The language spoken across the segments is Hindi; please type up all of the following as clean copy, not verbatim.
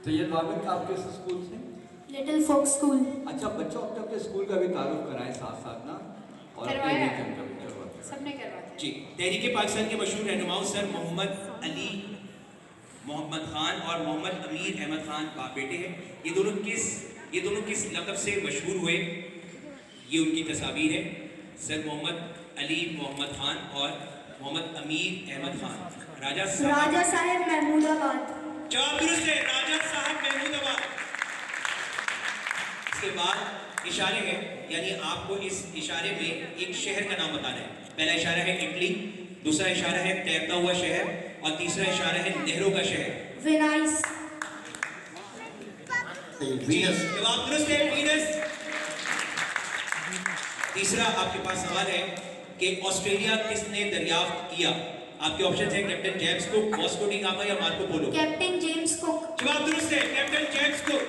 सैयद वामिद आप किस स्कूल से? लिटिल फोक स्कूल। अच्छा, बच्चों अपने अपने स्कूल का भी तारुफ कराएं साथ साथ ना, और करवाया सबने करवाते जी। तहरीक पाकिस्तान के मशहूर रहनुमाओं सर मोहम्मद अली मोहम्मद खान और मोहम्मद अमीर अहमद खान बाप बेटे हैं। ये दोनों किस लक़ब से मशहूर हुए? ये उनकी तस्वीर है। सर मोहम्मद अली मोहम्मद खान और मोहम्मद अमीर अहमद खान। राजा साहेब महमूदाबाद। जवाब दुरुस्त है, राजा साहब महमूदाबाद। इसके बाद इशारे हैं, यानी आपको इस इशारे में एक शहर का नाम बताना है। पहला इशारा है इटली, दूसरा इशारा है तैरता हुआ शहर, और तीसरा इशारा है नहरों का शहर। वेनाइस। जवाब दुरुस्त है, वीनस। तीसरा आपके पास सवाल है कि ऑस्ट्रेलिया किसने दरियाफ्त किया? आपके ऑप्शन है captain James Cook, Vasco da Gama या Marco Polo. Captain James Cook. जवाब दुरुस्त है, captain James Cook.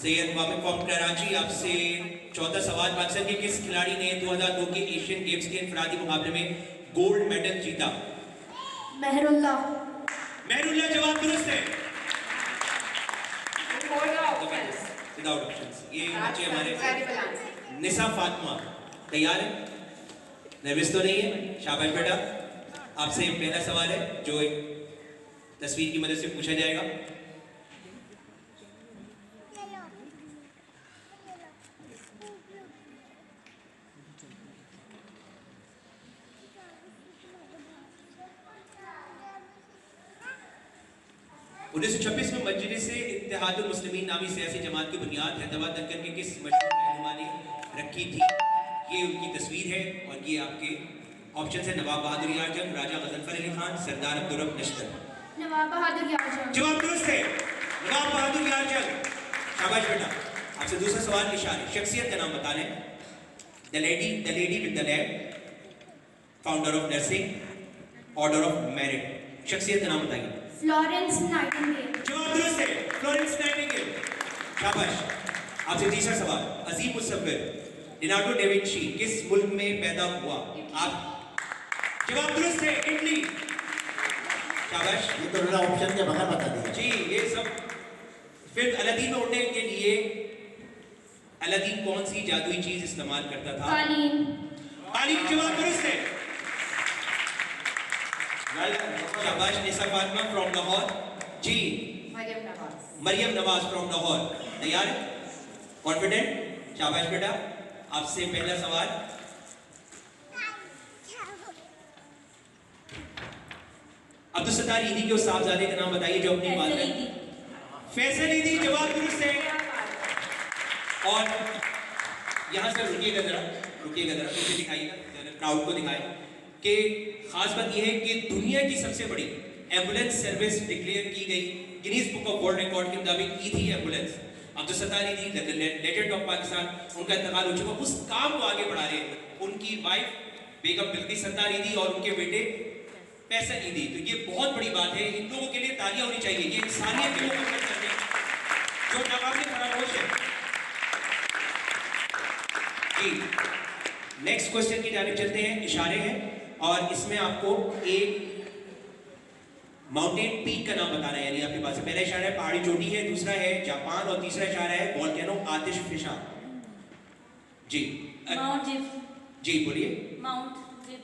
Syed Wamid from Karachi, आपसे 14 सवाल। पाकिस्तान के किस खिलाड़ी ने 2002 के एशियन गेम्स के इनफरादी मुकाबले में गोल्ड मेडल जीता? मेहरुल्लाह। मेहरुल्लाह, जवाब दुरुस्त है। Without options. ये बच्चे हमारे निसा फातिमा तैयार है? नर्वस तो नहीं है? शाबाश बेटा। आपसे पहला सवाल है जो एक तस्वीर की मदद से पूछा जाएगा। उन्नीस सौ 26 में मजलिस से इत्तेहादुल मुस्लिमीन नामी सियासी जमात की बुनियाद हैदराबाद दक्कन के किस मशहूर रहनुमा ने रखी थी? ये उनकी तस्वीर है, और ये आपके ऑप्शन है नवाब बहादुर यार जंग, राजा गजनफर अली खान, सरदार अब्दुर्रब नश्तर। नवाब बहादुर यार जंग। जवाब दुरुस्त है, नवाब बहादुर यार जंग। शाबाश बेटा। आपसे दूसरा सवाल इशारे। शख्सियत का नाम बता लें। The lady with the lamp, founder of nursing, order of merit. शख्सियत का नाम बताइए। Florence Nightingale. जवाब दुरुस्त है, फ्लोरेंस नाइटिंगेल। शाबाश। आपसे तीसरा सवाल। अजीम मुसव्विर लियोनार्डो डा विंची किस मुल्क में पैदा हुआ? आप जवाब दुरुस्त है, इटली। शाबाश। ये तो मेरा ऑप्शन के बगैर बता दिया जी। ये सब फिर अलादीन में उड़ने के लिए अलादीन कौन सी जादुई चीज इस्तेमाल करता था? कालीन। कालीन, जवाब दुरुस्त है। शाबाश निसा फातिमा फ्रॉम लाहौर। जी। मरियम नवाज फ्रॉम लाहौर। तैयार है? कॉन्फिडेंट? शाबाश बेटा। आपसे पहला सवाल। अब्दुल सत्तार ईदी के उस साहबजादे का नाम बताइए जो अपनी वालिदा। फैसल ईदी, जवाब दुरुस्त है। और यहां से रुकिएगा जरा, पीछे दिखाइएगा, क्राउड को दिखाएं कि खास बात यह है कि दुनिया की सबसे बड़ी एम्बुलेंस सर्विस डिक्लेयर की गई Guinness book of world record के मुताबिक ईदी एम्बुलेंस। अब्दुल सत्तार ईदी लेजेंड ऑफ पाकिस्तान, उनका इंतकाल हो चुका। उस काम को आगे बढ़ा रहे हैं उनकी वाइफ बेगम बिल्किस सत्तार ईदी और उनके बेटे फैसल ईदी। तो ये बहुत बड़ी बात है, इन लोगों के लिए तालियां होनी चाहिए। ये इंसानियत के लोगों को करते हैं जो नाकाम फरामोश है। जी। नेक्स्ट क्वेश्चन की जानिब चलते हैं। इशारे हैं, और इसमें आपको एक माउंटेन पीक का नाम बताना है, यानी आपके पास पहला इशारा है पहाड़ी चोटी है, दूसरा है जापान, और तीसरा इशारा है वोल्केनो आतिशफिशा। जी। माउंट जिप। जी बोलिए। माउंट जिप।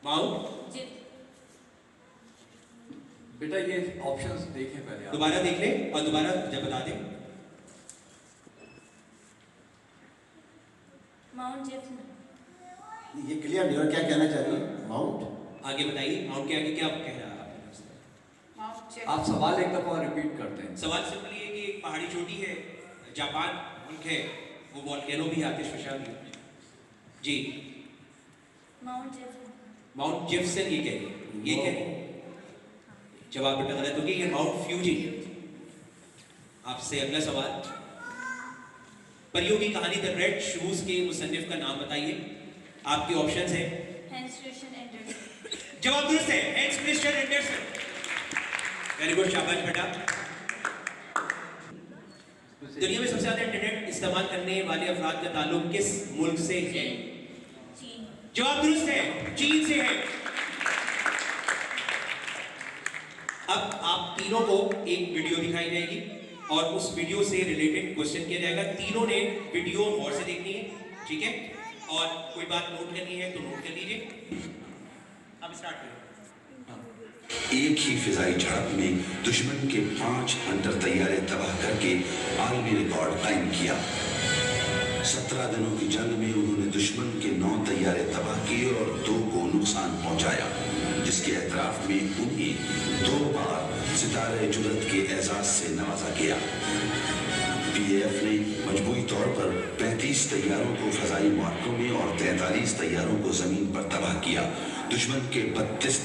माउंट जिप। बेटा ये ऑप्शंस देखें पहले आप। दोबारा देख लें और दोबारा जब बता दें। Mount zip. ये क्लियर नहीं हो क्या कहना चाह रही है। माउंट आगे बताइए, माउंट के आगे क्या कह रहा है? आप सवाल एक दफा रिपीट करते हैं। सवाल सिंपल ये है कि एक पहाड़ी चोटी है, जापान मुल्क है, वो वोल्केनो भी आतिशफिशा भी। जी। माउंट जिप। माउंट जिप्सन ये कह रही है। जवाब बेटा गलत हो गया, ये माउंट फ्यूजी। आपसे अगला सवाल। परियों की कहानी द रेड शूज के मुसन्निफ का नाम बताइए। आपके ऑप्शंस हैं। Hans Christian Anderson. जवाब दुरुस्त है, Hans Christian Anderson. Very good, शाबाश बेटा। दुनिया में सबसे ज्यादा इंटरनेट इस्तेमाल करने वाले अफराद का ताल्लुक किस मुल्क से है? चीन। जवाब दुरुस्त है, चीन से है। अब आप तीनों को एक वीडियो दिखाई जाएगी और उस वीडियो से रिलेटेड क्वेश्चन किया जाएगा। तीनों ने वीडियो गौर से देखनी है, ठीक है? और कोई बात नोट करनी है तो नोट कर लीजिए। अब स्टार्ट करें। एक ही फिजाई झड़प में दुश्मन के 5 हंटर तैयारे तबाह करके आलमी रिकॉर्ड कायम किया। 17 दिनों की जंग में उन्होंने दुश्मन के 9 तैयारे तबाह किए और 2 को नुकसान पहुंचाया, जिसके एतराफ में उन्हें 2 बार सितारे जुरत के एजाज से नवाजा गया। पीएएफ ने मजबूरी तौर पर 35 तैयारों को फजाई मार्कों में और 43 तैयारों को जमीन पर तबाह किया। दुश्मन के 32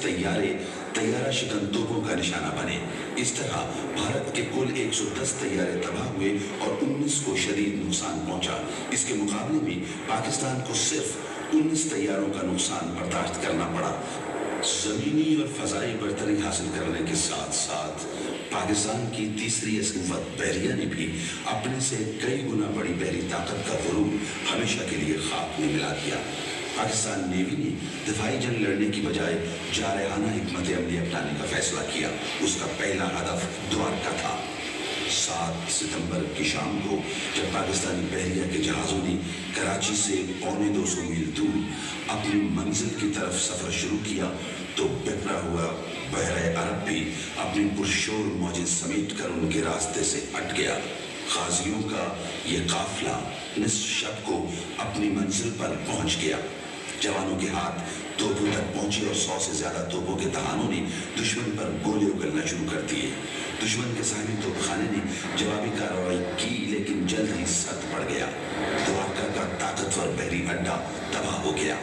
तैयारा शिकन तोपों का निशाना बने। इस तरह भारत के कुल 110 तैयारे तबाह हुए और 19 को शदीद नुकसान पहुंचा। इसके मुकाबले में पाकिस्तान को सिर्फ 19 तैयारों का नुकसान बर्दाश्त करना पड़ा। जमीनी और फजाई बरतरी हासिल करने के साथ साथ पाकिस्तान की तीसरी असनफत बहरिया ने भी अपने से कई गुना बड़ी बहरी ताकत का गुरूर हमेशा के लिए खाक में मिला दिया। पाकिस्तान नेवी ने दिफाई जंग लड़ने की बजाय जारहाना हिकमत अमली अपनाने का फैसला किया। उसका पहला हदफ द्वारका था। 7 सितंबर की शाम को जब पाकिस्तानी बहरिया के जहाज़ों ने कराची से 250 मील दूर अपनी मंजिल की तरफ सफर शुरू किया तो बिखरा हुआ बहरे अरब भी अपनी पुरशोर मौजें समेट कर उनके रास्ते से हट गया। गाजियों का यह काफिला निस्फ शब को अपनी मंजिल पर पहुंच गया। जवानों के हाथ तोपों तक पहुंचे और 100 से ज्यादा तोपों के दहानों ने दुश्मन पर गोले उगलना शुरू कर दिए। दुश्मन के साहिबी तोपखाने ने जवाबी कार्रवाई की, लेकिन जल्द ही सख्त पड़ गया। द्वारका का ताकतवर बहरी अड्डा तबाह हो गया।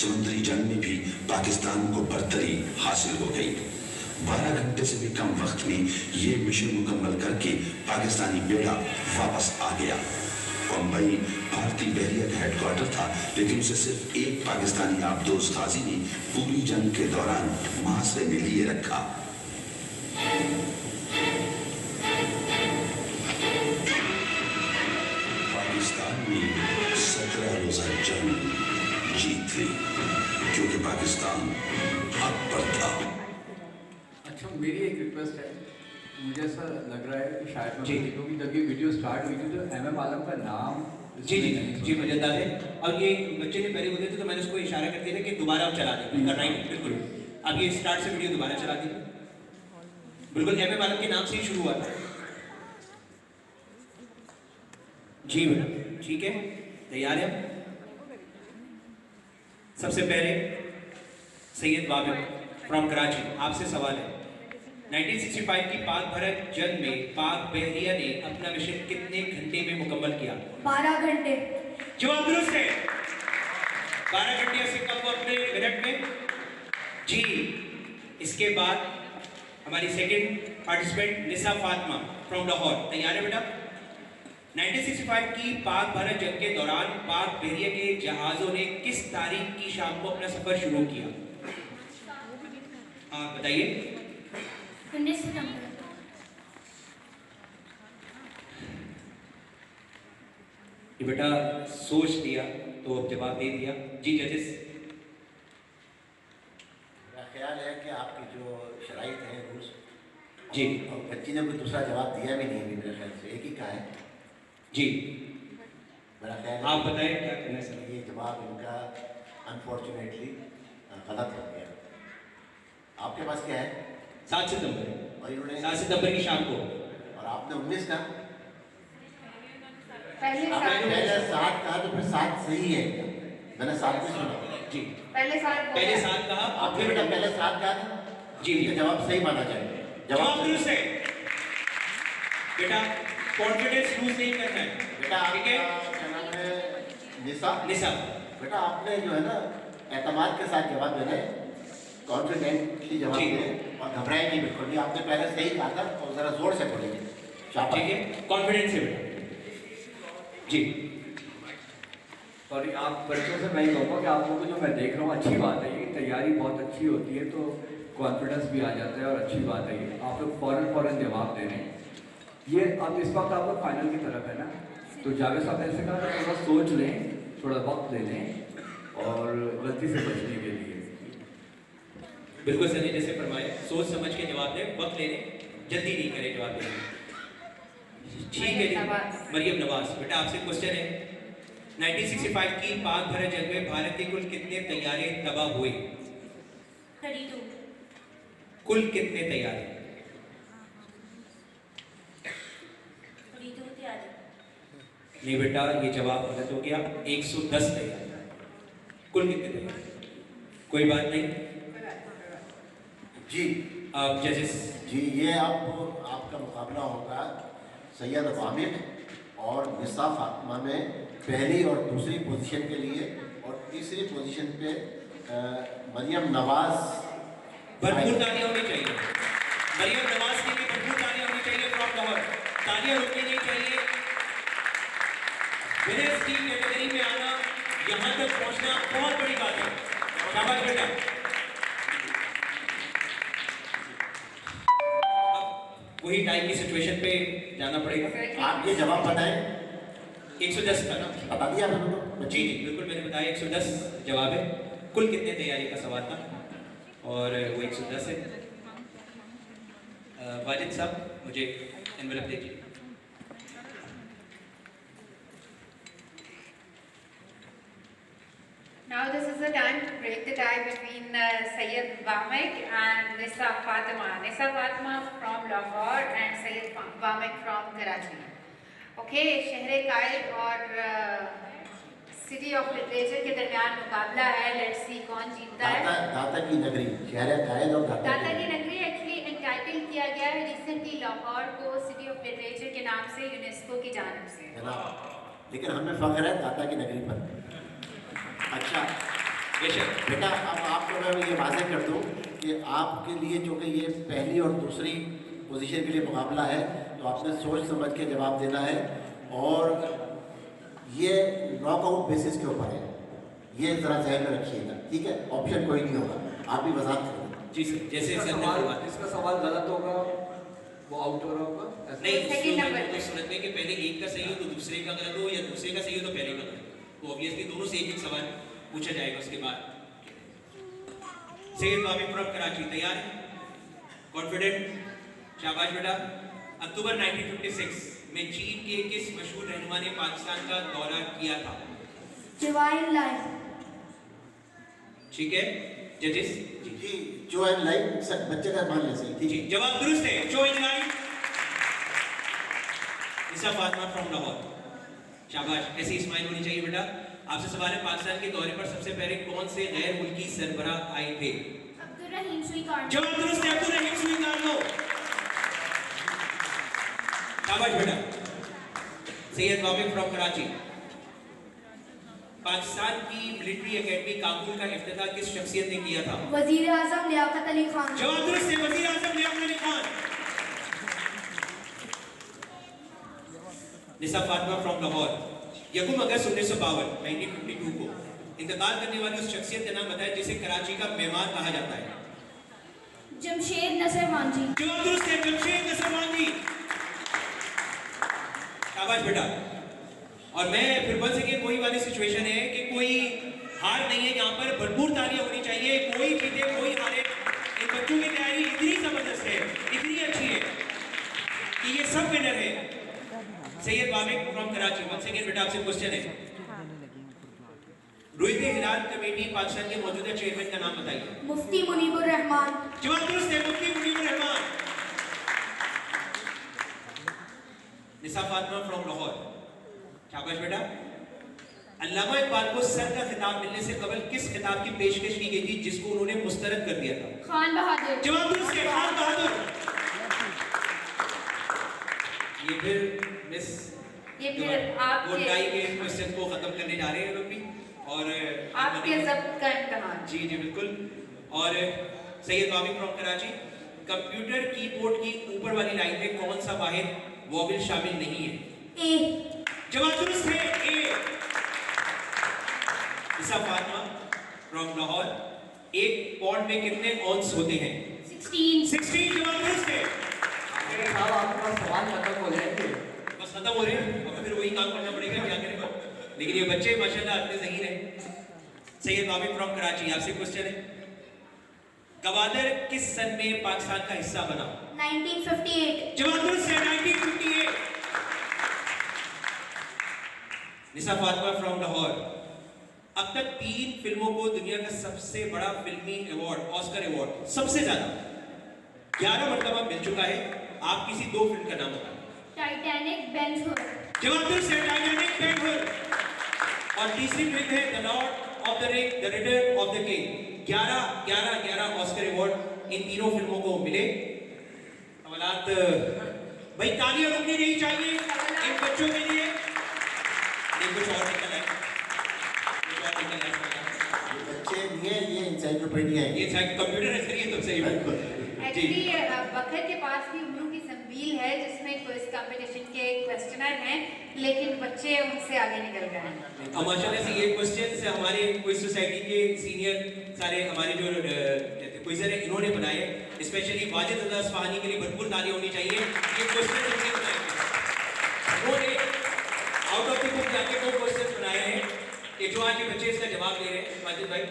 समुद्री जंग में भी पाकिस्तान को बरतरी हासिल हो गई। 12 घंटे से भी कम वक्त में ये मिशन मुकम्मल करके पाकिस्तानी बेड़ा वापस आ गया। बम्बई भारतीय बहरिया का हेडक्वार्टर था, लेकिन उसे सिर्फ एक पाकिस्तानी आबदोज गाजी ने पूरी जंग के दौरान मुहासरे में लिए रखा। पाकिस्तान ने 17 रोजा जंग जीत ली, क्योंकि पाकिस्तान हक पर था। अच्छा, मेरी एक रिक्वेस्ट है, मुझे ऐसा लग रहा है कि शायद जी। क्योंकि जब ये वीडियो स्टार्ट हुई थी तो MM आलम का नाम जी जी जी मजेदार है। और ये बच्चे ने पहले बोले थे तो मैंने उसको इशारा कर दिया था कि दोबारा आप चला दें। राइट, बिल्कुल। अब ये स्टार्ट से वीडियो दोबारा चला दी। बिल्कुल MM आलम के नाम से ही शुरू हुआ था। जी बेटा, ठीक है, तैयार है? सबसे पहले सैयद वाबिल फ्रॉम कराची, आपसे सवाल है। 1965 की पाक भारत जंग में पाक बहरिया ने अपना मिशन कितने घंटे में मुकम्मल किया? 12 घंटे। जवाब दुरुस्त है। 12 घंटे से कम अपने मिनट में। जी, इसके बाद हमारी second participant Nisa Fatima from Lahore, तैयार है बेटा? 1965 की पाक भारत जंग के दौरान पाक बहरिया के जहाजों ने किस तारीख की शाम को अपना सफर शुरू किया? हाँ बताइए। 19 सितंबर। ये बेटा सोच लिया तो अब जवाब दे दिया। जी जजेस। मेरा ख्याल है कि आपकी जो शराइत है रूस जी। और बच्ची ने कोई दूसरा जवाब दिया भी नहीं अभी, मेरे ख्याल से एक ही का है। जी मेरा ख्याल आप बताएं क्या करना है सर? ये जवाब इनका अनफॉर्चुनेटली गलत हो गया। आपके पास क्या है? 7 सितंबर। और इन्होंने 7 सितंबर की शाम को। और आपने 19 का पहले आपने साल। पहले 7 कहा तो फिर 7 सही है क्या? मैंने 7 नहीं सुना। जी पहले साल। पहले 7 कहा, आपने बेटा पहले 7 कहा था। जी ये जवाब सही माना जाए। जवाब दुरुस्त है बेटा। कॉन्फिडेंस लूज नहीं करना है बेटा ठीक है? आपका क्या नाम है? निसा। निसा। बेटा आपने जो है ना एतमाद के साथ जवाब देना है, कॉन्फिडेंटली जवाब जी। दें और घबराए नहीं बिल्कुल भी। आपने पहले सही कहा था और जरा जोर से बोलिए। शाबाश। ठीक है, कॉन्फिडेंस है बेटा। जी और आप बच्चों से मैं ही कहूँगा कि आप लोगों को जो मैं देख रहा हूँ अच्छी बात है, ये तैयारी बहुत अच्छी होती है तो कॉन्फिडेंस भी आ जाता है और अच्छी बात है ये। आप लोग फ़ौरन जवाब दे रहे हैं। ये अब इस वक्त आप लोग फाइनल की तरफ है ना, तो जावेद साहब ने ऐसे कहा कि थोड़ा सोच लें, थोड़ा वक्त ले लें और गलती से बचने के लिए। बिल्कुल सर ने जैसे फरमाया, सोच समझ के जवाब दें, वक्त ले लें। जल्दी नहीं करें जवाब देने में। ठीक है जी, मरियम नवाज बेटा आपसे क्वेश्चन है 1965 की पाक भारत जंग में भारत के कुल कितने तैयारे तबाह हुए? 32 कुल कितने तैयारे? 32 तैयारी। नहीं बेटा ये जवाब गलत हो गया, 110 तैयारे। कुल कितने तैयारे? कोई बात नहीं। जी आप जजेस जी, ये आपका मुकाबला होगा सैयद वामिद और निसा फातिमा में पहली और दूसरी पोजीशन के लिए, और तीसरी पोजीशन पे मरियम नवाज। भरपूर तालियां होनी चाहिए मरियम नवाज के लिए, भरपूर तालियां होनी चाहिए फ्रॉम लाहौर। तालियां रुकनी नहीं चाहिए। विनर्स की कैटेगरी में आना, यहां तक पहुंचना बहुत बड़ी बात है। शाबाश बेटा। अब वही टाइम की सिचुएशन पे जाना पड़ेगा। आप ये जवाब बताएं। 110 का ना? बता दिया आपने तो? जी जी बिल्कुल मैंने बताया 110 जवाब है। कुल कितने तैयारी का सवाल था और वो 110 है। वाजिद साहब मुझे एनवेलप दीजिए। Now this is the time to break the tie between Sayyid Wamek and Nisa Fatima. Nisa Fatima from Lahore and Sayyid Wamek from Karachi. Okay, शहर कायद और सिटी ऑफ लिटरेचर के दरमियान मुकाबला है। लेट्स सी कौन जीतता है। दाता की नगरी, शहर कायद और दाता की नगरी एक्चुअली एंटाइटल किया गया है रिसेंटली लाहौर को सिटी ऑफ लिटरेचर के नाम से यूनेस्को की जानिब से। लेकिन हमें फख्र है दाता की नगरी पर। अच्छा बेटा, अब आपको मैं ये वाज़ेह कर दूं कि आपके लिए चूँकि ये पहली और दूसरी पोजीशन के लिए मुकाबला है, तो आपने सोच समझ के जवाब देना है, और ये नॉकआउट बेसिस के ऊपर है, ये ज़रा ध्यान में रखिएगा, ठीक है? ऑप्शन कोई नहीं होगा, आप भी वजाहत करेंगे। जी सर, जैसे इसका सवाल गलत होगा वो आउट हो रहा होगा। नहीं, सेकंड नंबर तो सूरत में कि पहले एक का सही हो तो दूसरे का गलत हो, या दूसरे का सही हो तो पहले का गलत हो, तो ऑब्वियसली दोनों से एक सवाल पूछा जाएगा। उसके बाद सैयद वामिद फ्रॉम कराची तैयार है? कॉन्फिडेंट? शाबाश बेटा। अक्टूबर 1956 में चीन के किस मशहूर रहनुमा ने पाकिस्तान का दौरा किया था? जवाहरलाल। ठीक है जजेस। जी, जो एन लाइन सब बच्चे का मान ले सही, ठीक जी है? जवाब दुरुस्त है। जो इन लाइन निसा फातिमा फ्रॉम लाहौर। शाबाश, ऐसी स्माइल होनी चाहिए बेटा। आपसे सवाल है, पाकिस्तान के दौरे पर सबसे पहले कौन से गैर मुल्की सरबराह आए थे? अब्दुल रहीम स्वीकार। जवाब दुरुस्त है, अब्दुल रहीम स्वीकार लो। शाबाश बेटा। सैयद वामिद फ्रॉम कराची। पाकिस्तान की मिलिट्री एकेडमी काबुल का इफ्तिताह किस शख्सियत ने किया था? वजीर आजम लियाकत अली खान। जवाब दुरुस्त है, वजीर आजम लियाकत अली खान। निसा फातिमा फ्रॉम लाहौर। यकूम अगस्त 1952 को इंतकाल करने वाली उस शख्सियत का नाम बताएं जिसे कराची का मेहमान कहा जाता है? जमशेद नसर मांझी। जवाब दुरुस्त है, जमशेद नसर मांझी। शाबाश बेटा। और मैं फिर बस कि कोई वाली सिचुएशन है कि कोई हार नहीं है, यहाँ पर भरपूर तालियां होनी चाहिए। कोई जीते कोई हारे, इन बच्चों की तैयारी इतनी जबरदस्त है, इतनी अच्छी है कि ये सब विनर है। Syed Wamid from Karachi. Once again बेटा आपसे क्वेश्चन है, रोहित हिलाल कमेटी पाकिस्तान के मौजूदा चेयरमैन का नाम बताइए? मुफ्ती मुनीबुर रहमान। जवाब दुरुस्त है, मुफ्ती मुनीबुर रहमान। निसा फातिमा फ्रॉम लाहौर। शाबाश बेटा। अल्लामा इकबाल को सर का खिताब मिलने से कबल किस खिताब की पेशकश की गई थी जिसको उन्होंने मुस्तरद कर दिया था? खान बहादुर। जवाब दुरुस्त है, खान बहादुर। ये फिर मिस ये फिर आपके के क्वेश्चन को खत्म करने जा रहे हैं लोग भी, और आपके ज़ब्त का इम्तिहान। जी जी बिल्कुल। और Syed Wamid from Karachi. Computer keyboard की ऊपर वाली लाइन में कौन सा वाहिद वॉबिल शामिल नहीं है? ए। जवाब दुरुस्त है, ए। निसा फातिमा फ्रॉम लाहौर। एक पॉन्ड में कितने ऑन्स होते हैं? 16। जवाब दुरुस्त है। साहब आपके पास सवाल खत्म हो जाएंगे, बस खत्म हो रहे हैं, अब फिर वही काम करना पड़ेगा, क्या करेगा। लेकिन ये बच्चे माशाल्लाह इतने सही रहे। सैयद वामिद फ्रॉम कराची। आपसे क्वेश्चन है, गवादर किस सन में पाकिस्तान का हिस्सा बना? 1958. जवाब दुरुस्त है, 1958। निसा फातिमा फ्रॉम लाहौर, अब तक 3 फिल्मों को दुनिया का सबसे बड़ा फिल्मी अवार्ड ऑस्कर अवार्ड सबसे ज्यादा 11 मरतबा मिल चुका है। आप किसी 2 फिल्म का नाम बताएं। टाइटैनिक, बेन हुर. जवाब दुरुस्त है, टाइटैनिक, बेन हुर। और तीसरी फिल्म है the Lord of the ring, the return of the king. 11 Oscar award in तीनों फिल्मों को मिले। सवालात भाई, तालियां रुकनी नहीं चाहिए इन बच्चों के लिए। कुछ और निकल है, ये बच्चे नहीं है, ये इंसाइक्लोपीडिया है। ये कंप्यूटर है सर, ये तो सही बिल्कुल। एक्चुअली बकर के पास भी उम्रों की संबील है जिसमें क्विज कंपटीशन के क्वेश्चनर हैं, लेकिन बच्चे उनसे आगे निकल गए हैं। और माशाल्लाह से ये क्वेश्चन से हमारे क्विज सोसाइटी के सीनियर सारे हमारे जो क्विजर हैं इन्होंने बनाए। स्पेशली वाजिद रज़ा अस्फ़हानी के लिए भरपूर तालियां होनी चाहिए। ये क्वेश्चन इनके बनाए हैं, उन्होंने आउट ऑफ द बुक जाके 2 क्वेश्चन बनाए हैं कि जो आज के बच्चे इसका जवाब दे रहे हैं। वाजिद भाई,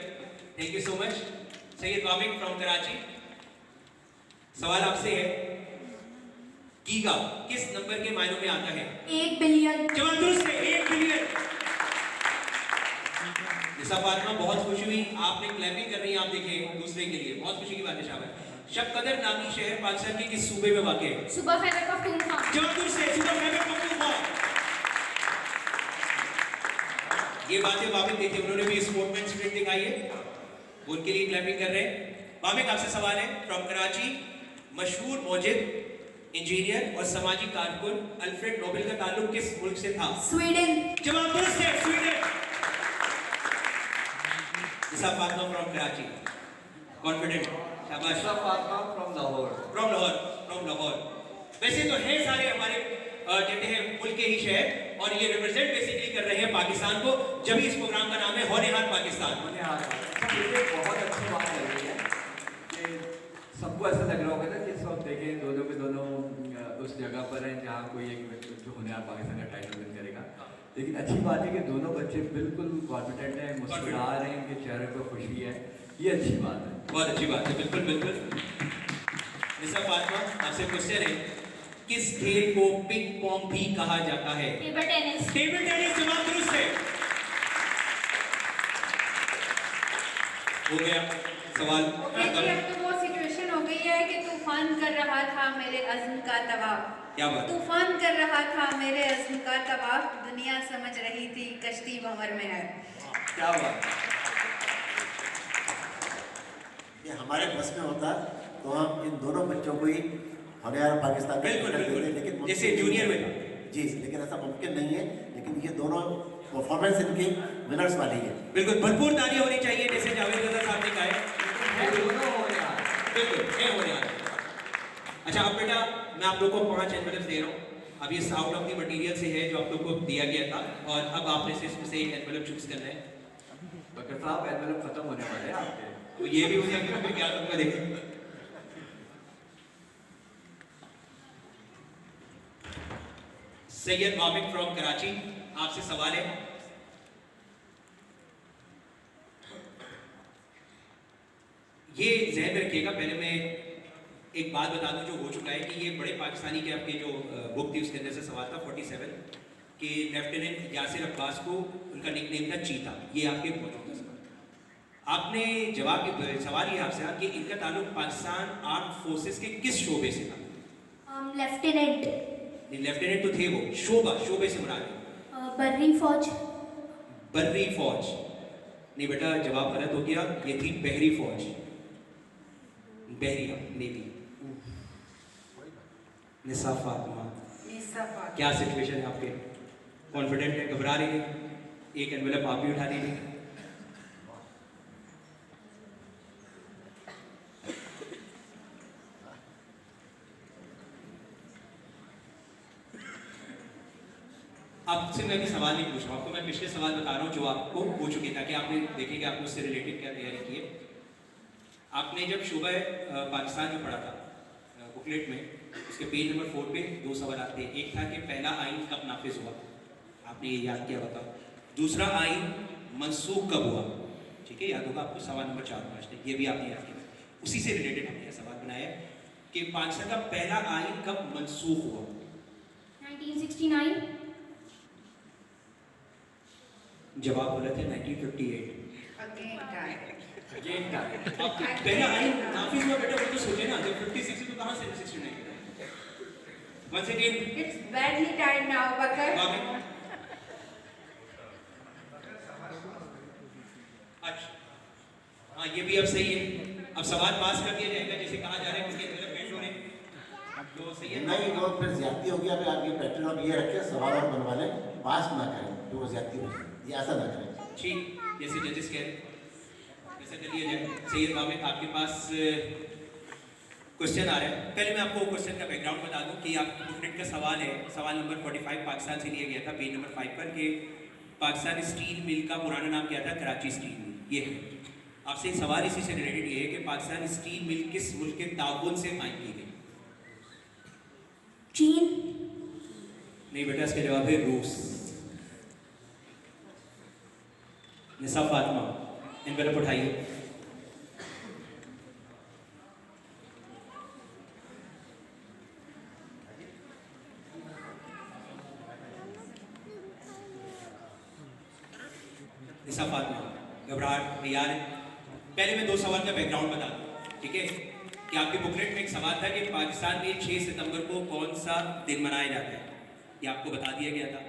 thank you so much. Syed Wamiq from Karachi, सवाल आपसे है, गीगा किस नंबर के मायनों में आता है? 8 बिलियन. जवाब दुरुस्त है, 1 बिलियन। निसा फातिमा बहुत खुशी हुई, आपने क्लैपिंग कर रही है, आप देखें दूसरे के लिए बहुत खुशी की बात है। शाबाश। शब कदर नामी शहर पाकिस्तान के किस सूबे में वाक़ है? सूबा खैबर पख्तूनख्वा. जवाब दुरुस्त है, सूबा खैबर पख्तूनख्वा। ये बातें वामिक देखिए, उन्होंने भी स्पोर्ट्समैन दिखाई है, वो उनके लिए क्लैपिंग कर रहे हैं। वामिक आपसे सवाल है, फ्रॉम कराची, मशहूर मौजिद, इंजीनियर और सामाजिक कारकुन अल्फ्रेड नोबेल का ताल्लुक किस मुल्क से था? स्वीडन. जवाब दुरुस्त है, Sweden. Nisa Fatima from Karachi, confident, शाबाश। निसा फातिमा फ्रॉम लाहौर. फ्रॉम लाहौर। वैसे तो है सारे हमारे कहते हैं मुल्क के ही शहर, और ये रिप्रेजेंट बेसिकली कर रहे हैं पाकिस्तान को, जब इस प्रोग्राम का नाम है होने हाथ पाकिस्तान। मुझे मुझे बहुत अच्छी बात लग रही है कि सबको ऐसा लग रहा होगा ना कि इस वक्त देखें दोनों के दोनों उस जगह पर हैं जहाँ कोई एक जो होने हाथ पाकिस्तान का टाइटल विन करेगा। लेकिन अच्छी बात है कि दोनों बच्चे बिल्कुल कॉन्फिडेंट हैं, मुस्कुरा रहे हैं, उनके चेहरे पर खुशी है, ये अच्छी बात है। बहुत अच्छी बात है, बिल्कुल बिल्कुल। निसा फातिमा आपसे क्वेश्चन है, किस खेल को पिंग पोंग भी कहा जाता है? Table tennis. टेबल टेनिस, जवाब दुरुस्त है। हो गया सवाल ओके जी, अब तो वो सिचुएशन हो गई है कि तूफान कर रहा था मेरे अज़्म का तवाफ। क्या बात? तूफान कर रहा था मेरे अज़्म का तवाफ, दुनिया समझ रही थी कश्ती भंवर में है। क्या बात। ये हमारे बस में होता तो हम इन दोनों बच्चों को ही हरियाणा पाकिस्तान में बिल्कुल कर देते, बिल्कुल, लेकिन जैसे जूनियर में था। जी, लेकिन ऐसा मुमकिन नहीं है। लेकिन ये दोनों परफॉर्मेंस इनकी विनर्स वाली है। बिल्कुल भरपूर तालियां होनी चाहिए, जैसे जावेद रज़ा साहब ने कहा है। दोनों हो रहा है। बिल्कुल है होने वाला। अच्छा अब बेटा, मैं आप लोगों को 5 एनवेलप्स दे रहा हूँ। अब ये आउट ऑफ द मटेरियल से है जो आप लोगों को दिया गया था, और अब आपने से इसमें से एक एनवेलप चूज करना है। बकर साहब एनवेलप खत्म होने वाले हैं आपके, तो ये भी हो जाएगा, फिर क्या तुमको देखें। सैयद वामिक फ्रॉम कराची, आपसे सवाल है, ये ज़हन में रखिएगा। पहले मैं एक बात बता दूं जो हो चुका है कि ये बड़े पाकिस्तानी के आपके जो बुक थी उसके अंदर से सवाल था 47 कि लेफ्टिनेंट यासिर अब्बास को उनका निकनेम था चीता। ये आपके मौजूद था सवाल। आपने जवाब सवाल ये आपसे कि इनका ताल्लुक पाकिस्तान आर्म फोर्सेस के किस शोबे से था? लेफ्टिनेंट. लेफ्टिनेंट तो थे वो, शोबे से मुराद है बर्री फौज. बर्री फौज नहीं बेटा, जवाब गलत हो गया, ये थी बहरी फौज, बहरिया नेवी। निसा फातिमा, क्या सिचुएशन है आपके? कॉन्फिडेंट है, घबरा रही है? एक एनवेलप आप भी उठा लीजिए। अब से मैं भी सवाल नहीं पूछ रहा हूँ आपको, मैं पिछले सवाल बता रहा हूँ जो आपको हो चुके, ताकि आपने देखें कि आपने उससे रिलेटेड क्या तैयारी की है। आपने जब शोबा पाकिस्तान में पढ़ा था बुकलेट में, उसके पेज नंबर 4 पे 2 सवाल आते हैं। एक था कि पहला आइन कब नाफिज हुआ, आपने ये याद किया, बताओ। दूसरा आइन मनसूख कब हुआ, ठीक है, याद होगा आपको, सवाल नंबर 4 5 ये भी आपने याद किया। उसी से रिलेटेड हमने यह सवाल बनाया है कि पाकिस्तान का पहला आइन कब मंसूख हुआ? 1969. जवाब बोला था 1958। Again tied. अगेन का अब पहला आइन नाफिज हुआ बेटा, वो तो सोचे ना, जब 56 तो कहाँ से 69 का? Once again, It's badly tied now, Bakar. अच्छा, हाँ ये भी अब सही है। अब सवाल पास कर दिया जाएगा जैसे कहा जा रहा है, क्योंकि डेवलपमेंट हो रहे हैं। तो सही है। नहीं वो फिर ज्यादती होगी। अभी आप ये पैटर्न अब ये रखें, सवाल और बनवा लें, पास ना करें तो वो ज्यादती होगी, ये ऐसा ना करें। ठीक, जैसे जजेस कह रहे हैं वैसा कर लिया जाए। सैयद वामिक, आपके पास क्वेश्चन आ रहा है। पहले मैं आपको क्वेश्चन का बैकग्राउंड बता दूं कि आपकी बुकलेट का सवाल है, सवाल नंबर 45 पाकिस्तान से लिया गया था, पेज नंबर 5 पर, कि पाकिस्तान स्टील मिल का पुराना नाम क्या था? Karachi steel mill. ये है आपसे सवाल, इसी से रिलेटेड ये है कि पाकिस्तान स्टील मिल किस मुल्क के ताउन से कायम की गई? चीन. नहीं बेटा, इसका जवाब है रूस। निसा फातिमा, एनवेलप उठाइए। निसा फातिमा, घबराहट तैयार है? पहले मैं 2 सवाल का बैकग्राउंड बता दूं, ठीक है? कि आपके बुकलेट में एक सवाल था कि पाकिस्तान में 6 सितंबर को कौन सा दिन मनाया जाता है, ये आपको बता दिया गया था,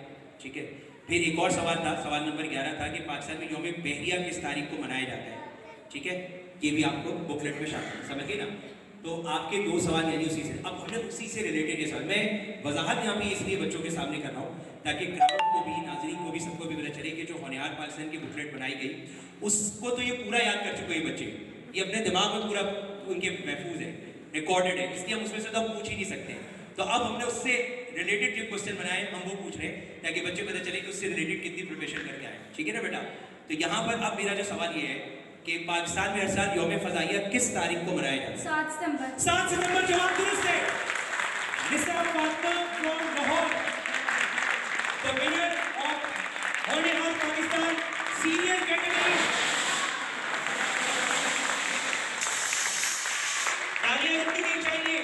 ठीक है? फिर एक और सवाल था, सवाल नंबर 11 था कि पाकिस्तान में यौम बहरिया किस तारीख को मनाया जाता है, ठीक है? ये भी आपको बुकलेट में शामिल है, समझ गए ना? तो आपके 2 सवाल यानी उसी से। अब हमने उसी से रिलेटेड ये सवाल, मैं वजाहत यहाँ पे इसलिए बच्चों के सामने कर रहा हूँ ताकि क्राउड को भी, नाजरीन को भी, सबको भी पता चले कि जो होनहार पाकिस्तान की बुकलेट बनाई गई उसको तो ये पूरा याद कर चुके हैं बच्चे, ये अपने दिमाग में पूरा उनके महफूज है, रिकॉर्डेड है, इसलिए हम उसमें से तो पूछ ही नहीं सकते। तो अब हमने उससे रिलेटेड जो क्वेश्चन बनाए हम वो पूछ रहे हैं ताकि बच्चे पता चले कि उससे रिलेटेड कितनी प्रिपरेशन करके आए, ठीक है ना बेटा? तो यहाँ पर अब मेरा जो सवाल ये है कि पाकिस्तान में हर साल यौम फ़ज़ाइया किस तारीख को मनाया जाता है? 7 सितंबर. 7 सितंबर, जवाब दुरुस्त है। Nisa Fatima from Lahore, the winner of होनहार पाकिस्तान सीनियर कैटेगरी। तालियां रुकनी नहीं चाहिए,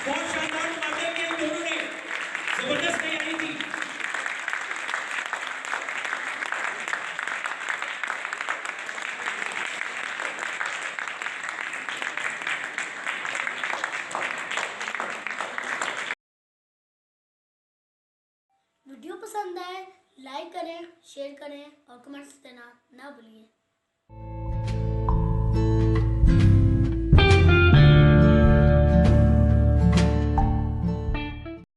बहुत शानदार मुकाबला किया इन दोनों ने, जबरदस्त तैयारी थी। वीडियो पसंद आए लाइक करें, शेयर करें और कमेंट्स देना ना भूलिए।